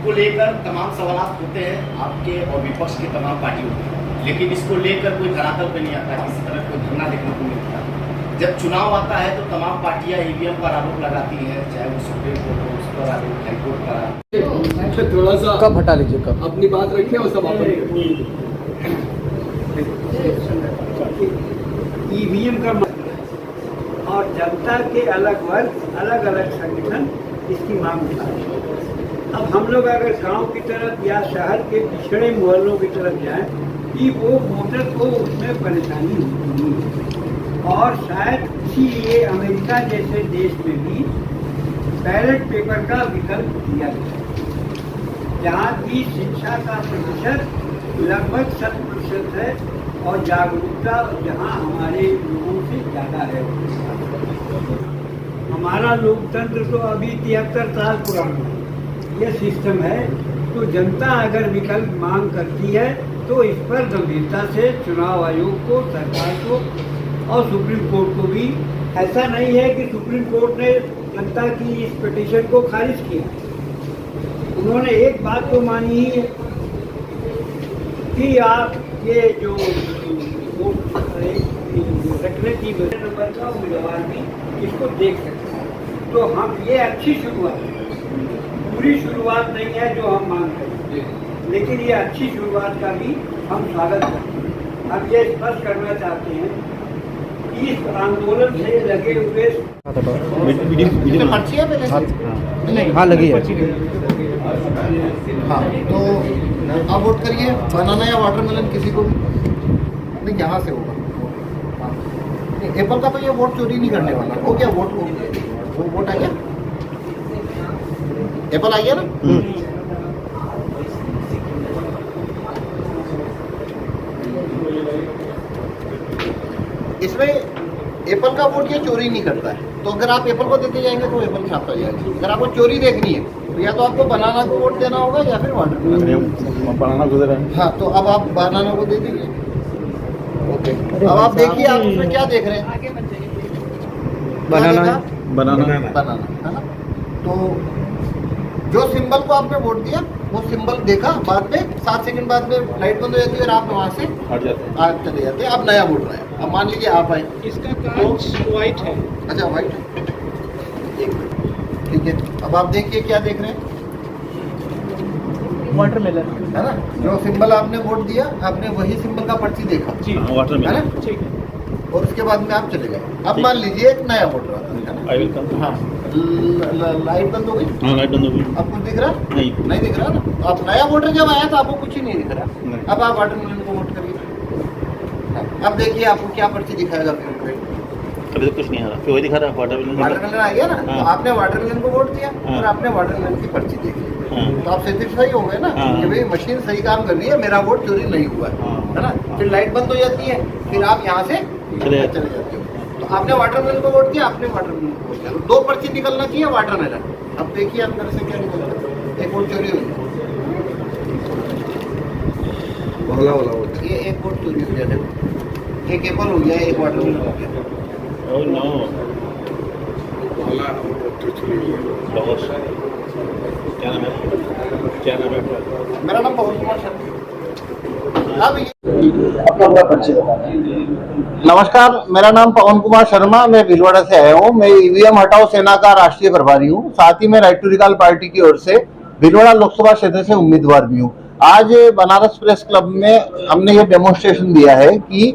को लेकर तमाम सवाल होते हैं आपके और विपक्ष के तमाम पार्टियों के, लेकिन इसको लेकर कोई धरातल पे नहीं आता, किसी तरह कोई धरना देखने को मिलता। जब चुनाव आता है तो तमाम पार्टियां ईवीएम पर आरोप लगाती हैं, चाहे वो सुप्रीम कोर्ट हो, उस पर आरोप, हाईकोर्ट पर। थोड़ा सा कब हटा लीजिए, कब अपनी बात रखें और सब ईवीएम का और जनता के अलग वर्ग, अलग अलग संगठन इसकी मांग उठाते हैं। अब हम लोग अगर गांव की तरफ या शहर के पिछड़े मोहल्लों की तरफ जाएं कि वो वोटर को उसमें परेशानी होती है, और शायद इसीलिए अमेरिका जैसे देश में भी बैलेट पेपर का विकल्प दिया गया, जहाँ की शिक्षा का प्रतिशत लगभग 100% है और जागरूकता जहाँ हमारे लोगों से ज़्यादा है। हमारा लोकतंत्र तो अभी 73 साल पुराना है, यह सिस्टम है। तो जनता अगर विकल्प मांग करती है तो इस पर गंभीरता से चुनाव आयोग को, सरकार को और सुप्रीम कोर्ट को भी। ऐसा नहीं है कि सुप्रीम कोर्ट ने जनता की इस पिटीशन को खारिज किया, उन्होंने एक बात तो मानी ही है कि आप ये जो सेक्रेटरी नंबर का उम्मीदवार भी इसको देख सकते हैं। तो हम ये अच्छी शुरुआत है, पूरी शुरुआत नहीं है जो हम मांग रहे हैं, लेकिन ये अच्छी शुरुआत का भी हम स्वागत करते हैं। हम ये स्पष्ट करना चाहते हैं कि इस आंदोलन से लगे हुए पर्ची है पहले से? हाँ लगी है। हाँ, तो आप वोट करिए, बनाना या वाटरमेलन किसी को भी नहीं, यहाँ से होगा। एप्पल का तो ये वोट चोरी नहीं करने वाला। हो गया वोट, वो वोट आ गया, एप्पल आ गया ना। इसमें एप्पल का वोट ये चोरी नहीं करता है, तो अगर आप एप्पल को देते जाएंगे तो एप्पल छापता जाएगा। अगर आपको चोरी देखनी है तो या तो आपको बनाना को वोट देना होगा या फिर वाटरमेलन। बनाना गुजरा है। हाँ, तो अब आप बनाना को दे दीजिए। ओके, अब आप देखिए आप उसमें क्या देख रहे हैं। बनाना बनाना है ना। तो जो सिंबल को आपने वोट दिया वो सिंबल देखा, बाद में 7 सेकंड बाद में लाइट बंद हो जाती है और आप वहाँ से हट जाते हैं। आप चले जाते हैं। अब नया वोट रहा है। अब मान लीजिए आप आए, इसका कांच व्हाइट है। अच्छा व्हाइट है, ठीक है। अब आप देखिए क्या देख रहे हैं, वाटरमेलन है ना। जो सिंबल आपने वोट दिया, आपने वही सिंबल का पर्ची देखा, जी, है ना। ठीक है। और उसके बाद में आप चले गए। अब मान लीजिए एक नया वोट रहा था, है ना। हाँ, लाइट बंद हो गई। हाँ, लाइट बंद हो गई। अब कुछ दिख रहा नहीं दिख रहा ना। आप नया वोटर जब आया तो आपको कुछ ही नहीं दिख रहा। अब आप वाटरमेलन को वोट करिए। हाँ, अब देखिए आपको क्या पर्ची दिखाएगा फिर। अभी तो कुछ नहीं आ रहा, फिर वही दिखा रहा है वाटरमेलन आ गया ना। तो हाँ। आपने वाटरमेलन को वोट दिया हाँ। और आपने वाटरमेलन की पर्ची देखी, हाँ। तो आप सेटिस्फाई हो गए ना हाँ। कि भाई मशीन सही काम कर रही है, मेरा वोट चोरी नहीं हुआ है ना। फिर लाइट बंद हो जाती है, फिर आप यहाँ से चले जाते हो। तो आपने वाटरमेलन को वोट किया, आपने वाटरमेलन को वोट किया, तो 2 पर्ची निकलना चाहिए वाटरमेलन। अब देखिए अंदर से क्या निकल रहा है। एक वोट चोरी हुई, ये एक वोट चोरी हो गया। देखो, एक एप्पल हो गया, एक वाटरमेलन हो गया। ओह नो, क्या नाम है? मेरा नाम पवन कुमार शर्मा। अब नमस्कार, मेरा नाम पवन कुमार शर्मा, मैं भीलवाड़ा से आया हूँ। मैं ईवीएम हटाओ सेना का राष्ट्रीय प्रभारी हूँ, साथ ही मैं राइट टू रिकॉल पार्टी की ओर से भीलवाड़ा लोकसभा क्षेत्र से उम्मीदवार भी हूँ। आज बनारस प्रेस क्लब में हमने ये डेमोन्स्ट्रेशन दिया है कि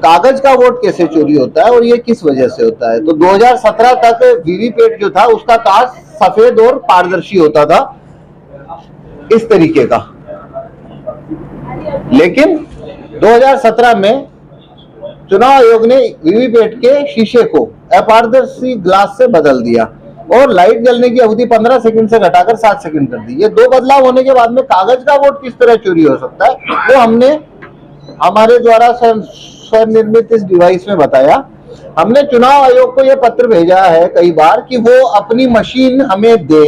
कागज का वोट कैसे चोरी होता है और ये किस वजह से होता है। तो 2017 तक वीवीपैट जो था उसका कागज सफेद और पारदर्शी होता था, इस तरीके का। लेकिन 2017 में चुनाव आयोग ने वीवीपैट के शीशे को अपारदर्शी ग्लास से बदल दिया और लाइट जलने की अवधि 15 सेकंड से घटाकर 7 सेकंड कर दी। ये 2 बदलाव होने के बाद में कागज का वोट किस तरह चोरी हो सकता है वो हमने हमारे द्वारा स्वनिर्मित इस डिवाइस में बताया। हमने चुनाव आयोग को यह पत्र भेजा है कई बार कि वो अपनी मशीन हमें दे।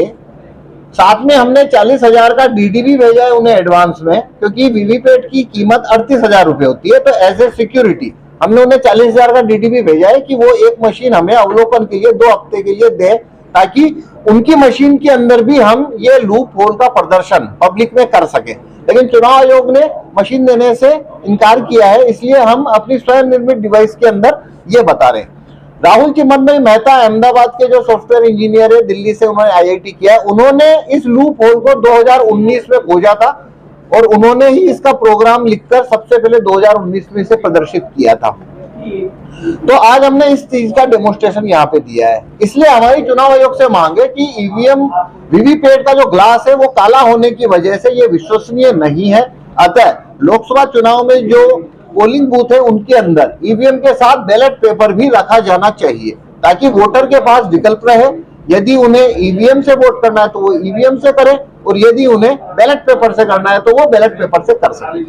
साथ में हमने 40,000 का डीडी भी भेजा है उन्हें एडवांस में, क्योंकि वीवीपैट की कीमत 38,000 रुपए होती है। तो एज ए सिक्योरिटी हमने उन्हें 40,000 का डीडी भी भेजा है कि वो एक मशीन हमें अवलोकन के लिए 2 हफ्ते के लिए दे, ताकि उनकी मशीन के अंदर भी हम ये लूप होल का प्रदर्शन पब्लिक में कर सके। लेकिन चुनाव आयोग ने मशीन देने से इनकार किया है, इसलिए हम अपनी स्वयं निर्मित डिवाइस के अंदर ये बता रहे हैं। राहुल चिमनभाई मेहता अहमदाबाद के जो सॉफ्टवेयर इंजीनियर है, दिल्ली से उन्होंने आईआईटी किया, उन्होंने इस लूप होल को 2019 में खोजा था और उन्होंने ही इसका प्रोग्राम लिखकर सबसे पहले 2019 में इसे प्रदर्शित किया था। तो आज हमने इस चीज का डेमोन्स्ट्रेशन यहाँ पे दिया है। इसलिए हमारी चुनाव आयोग से मांग है कि ईवीएम वीवीपैट का जो ग्लास है वो काला होने की वजह से ये विश्वसनीय नहीं है। अतः लोकसभा चुनाव में जो पोलिंग बूथ है उनके अंदर ईवीएम के साथ बैलेट पेपर भी रखा जाना चाहिए, ताकि वोटर के पास विकल्प रहे। यदि उन्हें ईवीएम से वोट करना है तो वो ईवीएम से करे, और यदि उन्हें बैलेट पेपर से करना है तो वो बैलेट पेपर से कर सके।